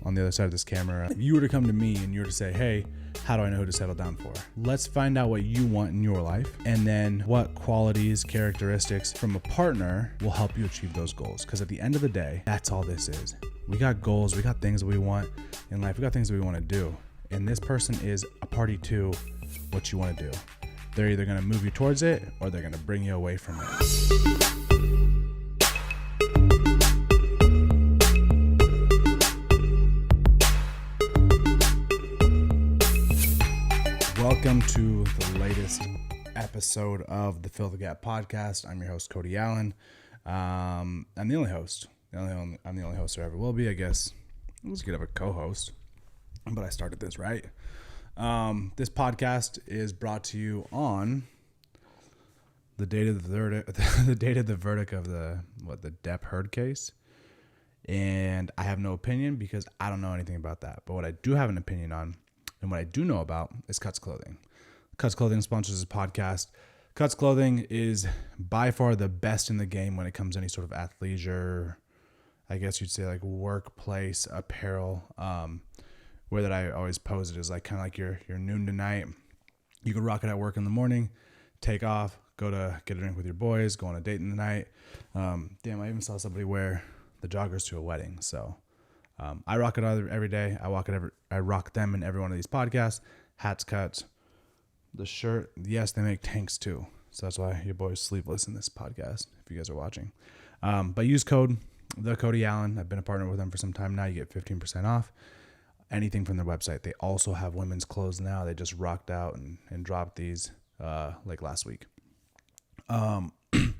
on the other side of this camera, if you were to come to me and you were to say, hey, how do I know who to settle down for? Let's find out what you want in your life, and then what qualities, characteristics from a partner will help you achieve those goals. Because at the end of the day, that's all this is. We got goals, we got things that we want in life, we got things that we want to do. And this person is a party to what you want to do. They're either going to move you towards it or they're going to bring you away from it. Welcome to the latest episode of the Fill the Gap podcast. I'm your host, Cody Allen. I'm the only host. I'm the only host there ever will be, I guess. Let's get up a co-host, but I started this right. This podcast is brought to you on the date of the verdict of the Depp Heard case. And I have no opinion because I don't know anything about that. But what I do have an opinion on, and what I do know about, is Cutclothing. Cutclothing sponsors this podcast. Cutclothing is by far the best in the game when it comes to any sort of athleisure, I guess you'd say like workplace apparel. Way that I always pose it is like kind of like your noon to night. You could rock it at work in the morning, take off, go to get a drink with your boys, go on a date in the night. Damn, I even saw somebody wear the joggers to a wedding. So I rock it every day. I rock them in every one of these podcasts. Hats, cuts, the shirt. Yes, they make tanks too. So that's why your boy's sleeveless in this podcast, if you guys are watching. But use code the Cody Allen. I've been a partner with them for some time now. You get 15% off anything from their website. They also have women's clothes now. They just rocked out and dropped these like last week. So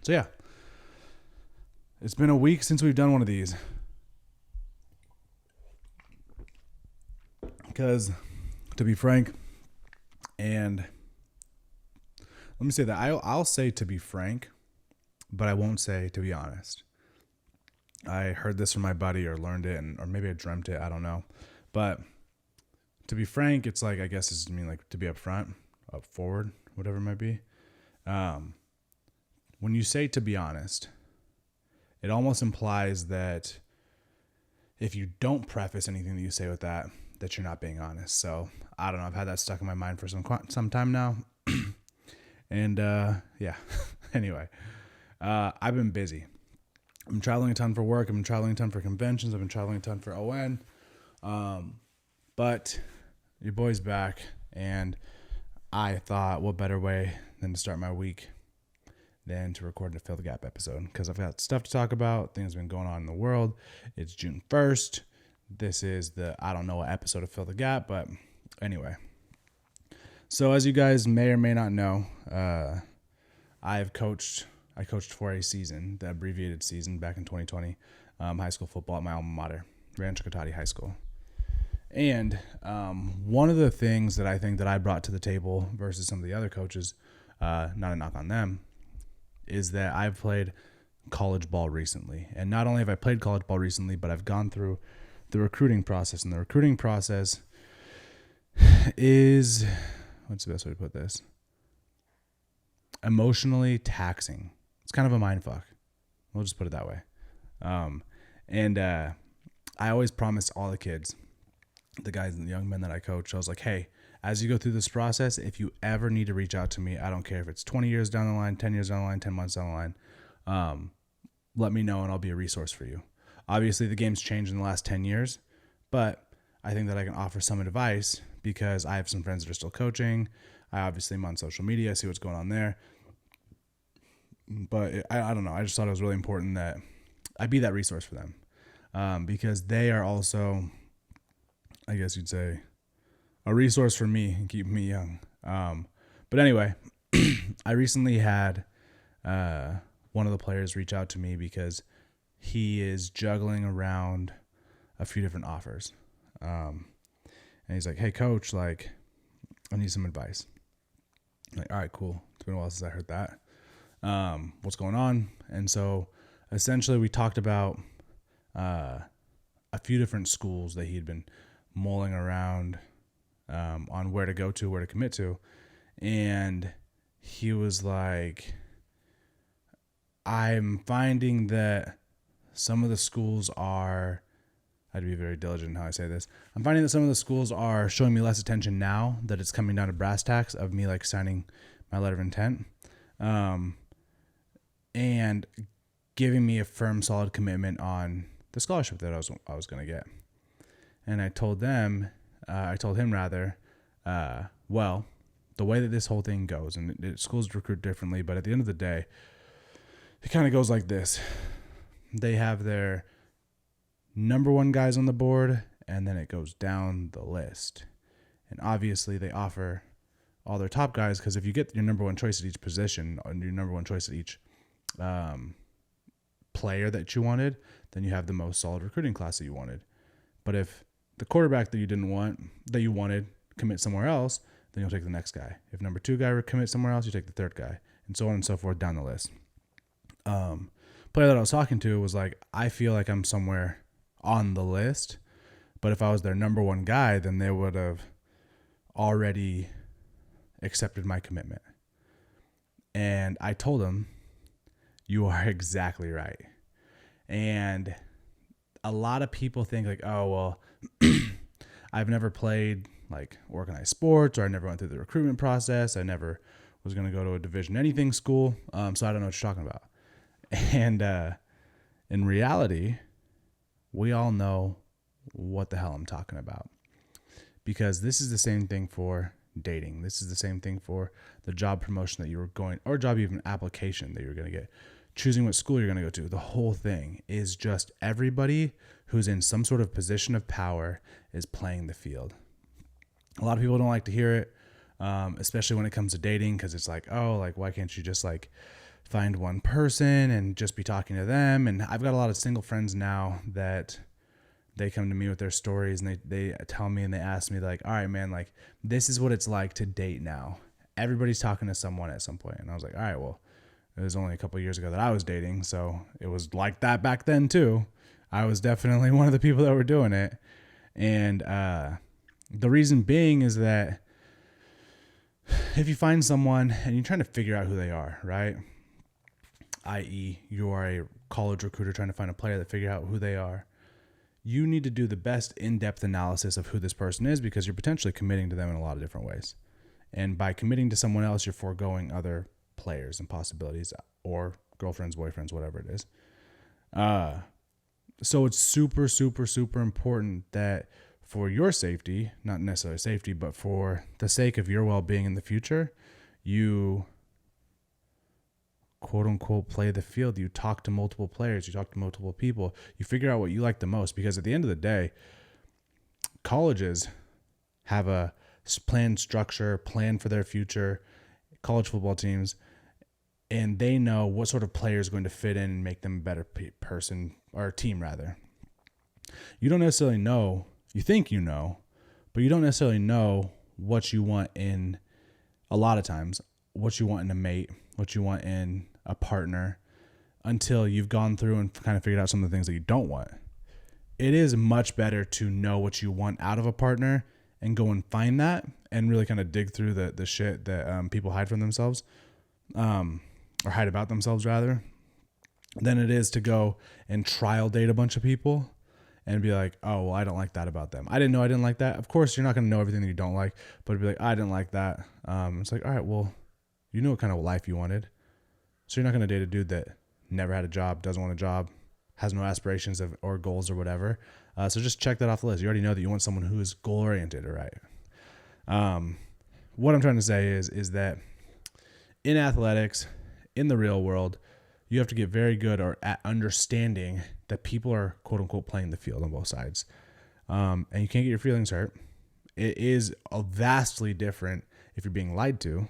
yeah, it's been a week since we've done one of these. Because, to be frank, and let me say that I'll say to be frank, but I won't say to be honest. I heard this from my buddy or learned it, or maybe I dreamt it. I don't know. But to be frank, it's like, I guess it's mean like to be up front, up forward, whatever it might be. When you say to be honest, it almost implies that if you don't preface anything that you say with that you're not being honest. So I don't know. I've had that stuck in my mind for some time now. And yeah, anyway, I've been busy. I'm traveling a ton for work. I've been traveling a ton for conventions. I've been traveling a ton for ON. But your boy's back, and I thought, what better way than to start my week than to record a Fill the Gap episode, because I've got stuff to talk about. Things have been going on in the world. It's June 1st. This is the I don't know what episode of Fill the Gap, but anyway. So as you guys may or may not know, I coached for a season, the abbreviated season back in 2020, high school football at my alma mater, Rancho Cotati High School. And one of the things that I think that I brought to the table versus some of the other coaches, not a knock on them, is that I've played college ball recently. And not only have I played college ball recently, but I've gone through the recruiting process. And the recruiting process is, what's the best way to put this? Emotionally taxing. It's kind of a mind fuck. We'll just put it that way. I always promised all the kids, the guys and the young men that I coach, I was like, hey, as you go through this process, if you ever need to reach out to me, I don't care if it's 20 years down the line, 10 years down the line, 10 months down the line, let me know and I'll be a resource for you. Obviously, the game's changed in the last 10 years, but I think that I can offer some advice because I have some friends that are still coaching. I obviously am on social media, see what's going on there. But I don't know. I just thought it was really important that I be that resource for them because they are also, I guess you'd say, a resource for me and keep me young. But anyway, I recently had one of the players reach out to me because he is juggling around a few different offers. And he's like, hey, coach, like, I need some advice. I'm like, all right, cool. It's been a while since I heard that. What's going on? And so essentially we talked about a few different schools that he had been mulling around on where to go to, where to commit to. And he was like, I'm finding that some of the schools are, had to be very diligent in how I say this. I'm finding that some of the schools are showing me less attention now that it's coming down to brass tacks of me like signing my letter of intent, and giving me a firm, solid commitment on the scholarship that I was going to get. And I told him rather, well, the way that this whole thing goes, and schools recruit differently, but at the end of the day, it kind of goes like this. They have their number one guys on the board, and then it goes down the list. And obviously they offer all their top guys, because if you get your number one choice at each position, or your number one choice at each player that you wanted, then you have the most solid recruiting class that you wanted. But if the quarterback that you wanted commit somewhere else, then you'll take the next guy. If number two guy commits somewhere else, you take the third guy, and so on and so forth down the list. Player that I was talking to was like, I feel like I'm somewhere on the list, but if I was their number one guy, then they would have already accepted my commitment. And I told him, you are exactly right. And a lot of people think like, oh, well, I've never played like organized sports, or I never went through the recruitment process. I never was going to go to a division anything school. So I don't know what you're talking about. And in reality, we all know what the hell I'm talking about, because this is the same thing for dating. This is the same thing for the job promotion that you were going, or job even application that you're going to get, choosing what school you're going to go to. The whole thing is just everybody who's in some sort of position of power is playing the field. A lot of people don't like to hear it, especially when it comes to dating, because it's like, oh, like, why can't you just like find one person and just be talking to them? And I've got a lot of single friends now that they come to me with their stories, and they tell me and they ask me like, all right, man, like, this is what it's like to date now. Everybody's talking to someone at some point. And I was like, all right, well, it was only a couple of years ago that I was dating, so it was like that back then too. I was definitely one of the people that were doing it. And the reason being is that if you find someone and you're trying to figure out who they are, right? i.e., you are a college recruiter trying to find a player that figure out who they are. You need to do the best in-depth analysis of who this person is, because you're potentially committing to them in a lot of different ways. And by committing to someone else, you're foregoing other players and possibilities, or girlfriends, boyfriends, whatever it is. So it's super, super, super important that for your safety, not necessarily safety, but for the sake of your well-being in the future, you quote unquote play the field. You talk to multiple players, you talk to multiple people, you figure out what you like the most, because at the end of the day, colleges have a planned structure, plan for their future, college football teams, and they know what sort of player is going to fit in and make them a better person, or team rather. You don't necessarily know, you think you know, but you don't necessarily know what you want in, a lot of times, what you want in a mate, what you want in a partner, until you've gone through and kind of figured out some of the things that you don't want. It is much better to know what you want out of a partner and go and find that, and really kind of dig through the shit that people hide from themselves, or hide about themselves rather, than it is to go and trial date a bunch of people and be like, oh, well, I don't like that about them. I didn't know I didn't like that. Of course, you're not going to know everything that you don't like, but it'd be like, I didn't like that. It's like, all right, well, you know what kind of life you wanted. So you're not going to date a dude that never had a job, doesn't want a job, has no aspirations or goals or whatever. So just check that off the list. You already know that you want someone who is goal-oriented, all right? What I'm trying to say is that in athletics, in the real world, you have to get very good at understanding that people are quote unquote playing the field on both sides. And you can't get your feelings hurt. It is vastly different if you're being lied to,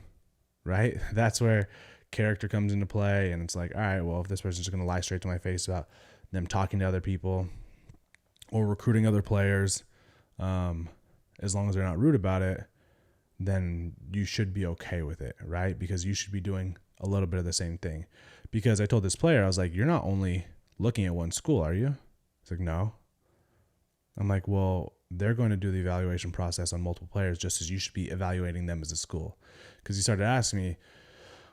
right? That's where character comes into play. And it's like, all right, well, if this person's going to lie straight to my face about them talking to other people or recruiting other players, as long as they're not rude about it, then you should be okay with it, right? Because you should be doing a little bit of the same thing. Because I told this player, I was like, you're not only looking at one school, are you? He's like, no. I'm like, well, they're going to do the evaluation process on multiple players, just as you should be evaluating them as a school. Because he started asking me,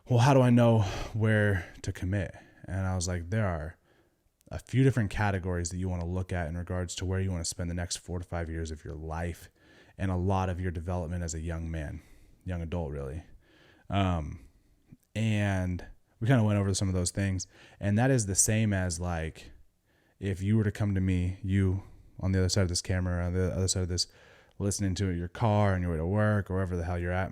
well, how do I know where to commit? And I was like, there are a few different categories that you want to look at in regards to where you want to spend the next 4 to 5 years of your life and a lot of your development as a young man, young adult, really. And we kind of went over some of those things. And that is the same as like, if you were to come to me, you on the other side of this camera, on the other side of this, listening to it in your car on your way to work or wherever the hell you're at.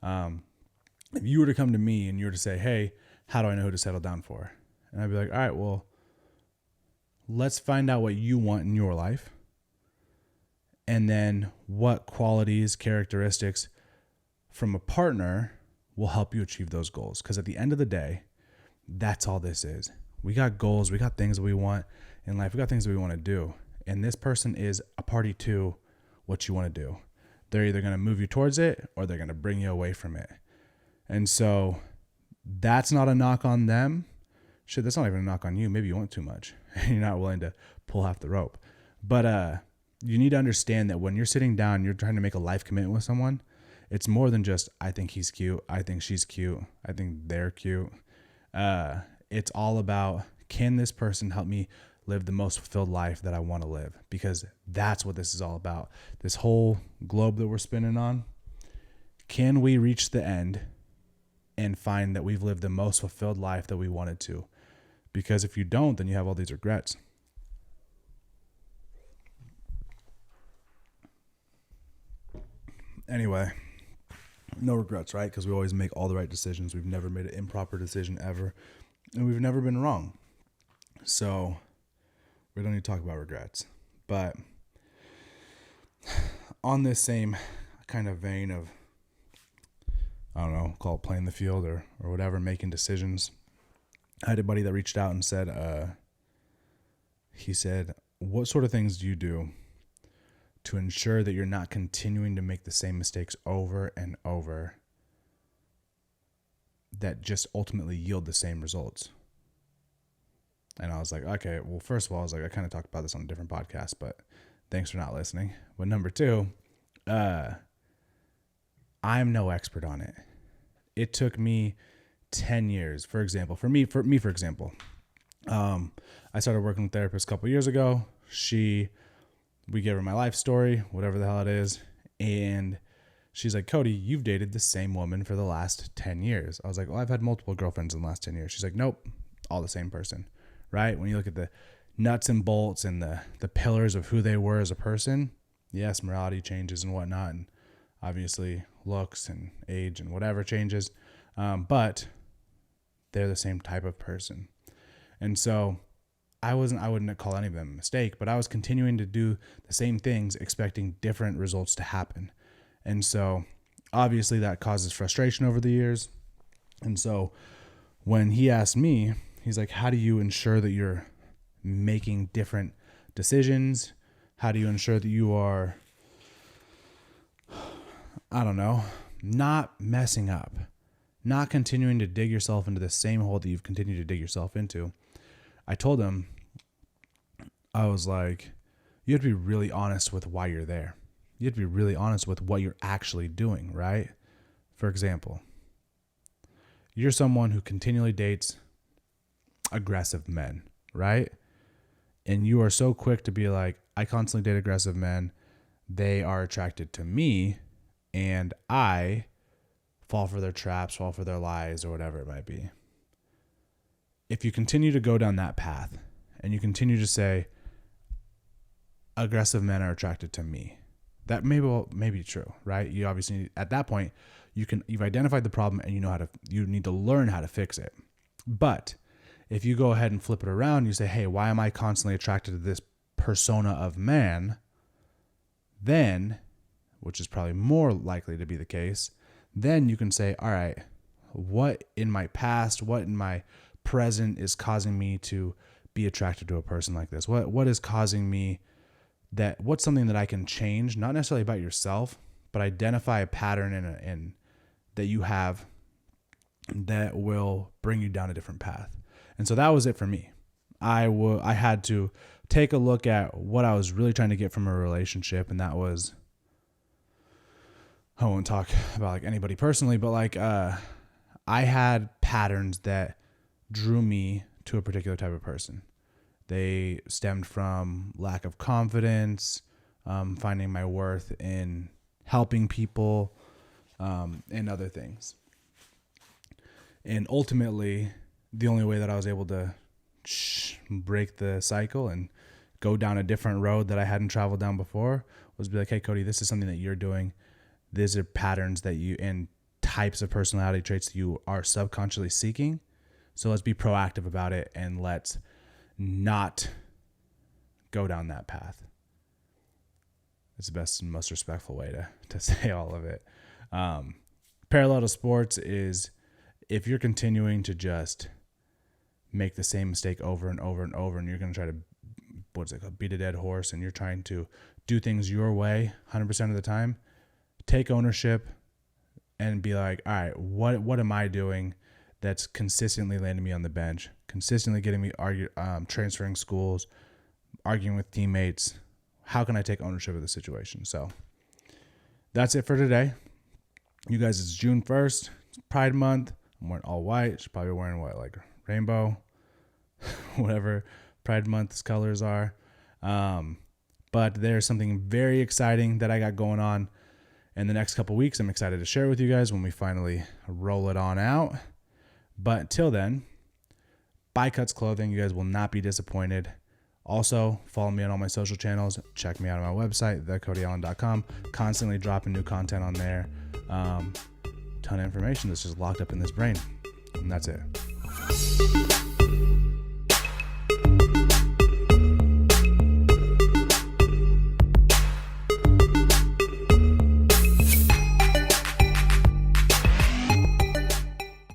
If you were to come to me and you were to say, hey, how do I know who to settle down for? And I'd be like, all right, well, let's find out what you want in your life. And then what qualities, characteristics from a partner will help you achieve those goals. Because at the end of the day, that's all this is. We got goals. We got things that we want in life. We got things that we want to do. And this person is a party to what you want to do. They're either going to move you towards it or they're going to bring you away from it. And so that's not a knock on them. Shit, that's not even a knock on you. Maybe you want too much and you're not willing to pull half the rope. But you need to understand that when you're sitting down, you're trying to make a life commitment with someone, it's more than just, I think he's cute, I think she's cute, I think they're cute. It's all about, can this person help me live the most fulfilled life that I want to live? Because that's what this is all about. This whole globe that we're spinning on, can we reach the end and find that we've lived the most fulfilled life that we wanted to? Because if you don't, then you have all these regrets. Anyway, no regrets, right? Because we always make all the right decisions. We've never made an improper decision ever. And we've never been wrong. So we don't need to talk about regrets. But on this same kind of vein of, I don't know, call it playing the field or whatever, making decisions, I had a buddy that reached out and said, he said, what sort of things do you do to ensure that you're not continuing to make the same mistakes over and over that just ultimately yield the same results? And I was like, okay, well, first of all, I was like, I kind of talked about this on a different podcast, but thanks for not listening. But number two, I'm no expert on it. It took me 10 years, for example, for me, I started working with a therapist a couple years ago. We gave her my life story, whatever the hell it is. And she's like, Cody, you've dated the same woman for the last 10 years. I was like, well, I've had multiple girlfriends in the last 10 years. She's like, nope, all the same person, right? When you look at the nuts and bolts and the pillars of who they were as a person, yes, morality changes and whatnot. And obviously looks and age and whatever changes. But they're the same type of person. And so I wouldn't call any of them a mistake, but I was continuing to do the same things, expecting different results to happen. And so obviously that causes frustration over the years. And so when he asked me, he's like, how do you ensure that you're making different decisions? How do you ensure that you are, I don't know, not messing up, not continuing to dig yourself into the same hole that you've continued to dig yourself into? I told him, I was like, you have to be really honest with why you're there. You have to be really honest with what you're actually doing, right? For example, you're someone who continually dates aggressive men, right? And you are so quick to be like, I constantly date aggressive men. They are attracted to me and I fall for their traps, fall for their lies, or whatever it might be. If you continue to go down that path and you continue to say, aggressive men are attracted to me, that may be true, right? You obviously, at that point, you've identified the problem and you need to learn how to fix it. But if you go ahead and flip it around, and you say, hey, why am I constantly attracted to this persona of man? Then, which is probably more likely to be the case, then you can say, all right, what in my past, what in my present is causing me to be attracted to a person like this? What is causing me what's something that I can change, not necessarily about yourself, but identify a pattern in that you have that will bring you down a different path. And so that was it for me. I had to take a look at what I was really trying to get from a relationship. And that was, I won't talk about like anybody personally, but like, I had patterns that drew me to a particular type of person. They stemmed from lack of confidence, finding my worth in helping people, and other things. And ultimately, the only way that I was able to break the cycle and go down a different road that I hadn't traveled down before was be like, hey, Cody, this is something that you're doing. These are patterns that you and types of personality traits that you are subconsciously seeking. So let's be proactive about it and let's not go down that path. It's the best and most respectful way to say all of it. Parallel to sports is if you're continuing to just make the same mistake over and over and over, and you're going to try to, beat a dead horse, and you're trying to do things your way 100% of the time, take ownership and be like, all right, what am I doing that's consistently landing me on the bench, consistently getting me transferring schools, arguing with teammates? How can I take ownership of the situation? So that's it for today. You guys, it's June 1st. It's Pride Month. I'm wearing all white. She's probably wearing what, like rainbow, whatever Pride Month's colors are. But there's something very exciting that I got going on in the next couple weeks. I'm excited to share with you guys when we finally roll it on out. But until then, buy Cuts Clothing. You guys will not be disappointed. Also, follow me on all my social channels. Check me out on my website, thecodyallen.com. Constantly dropping new content on there. Ton of information that's just locked up in this brain. And that's it.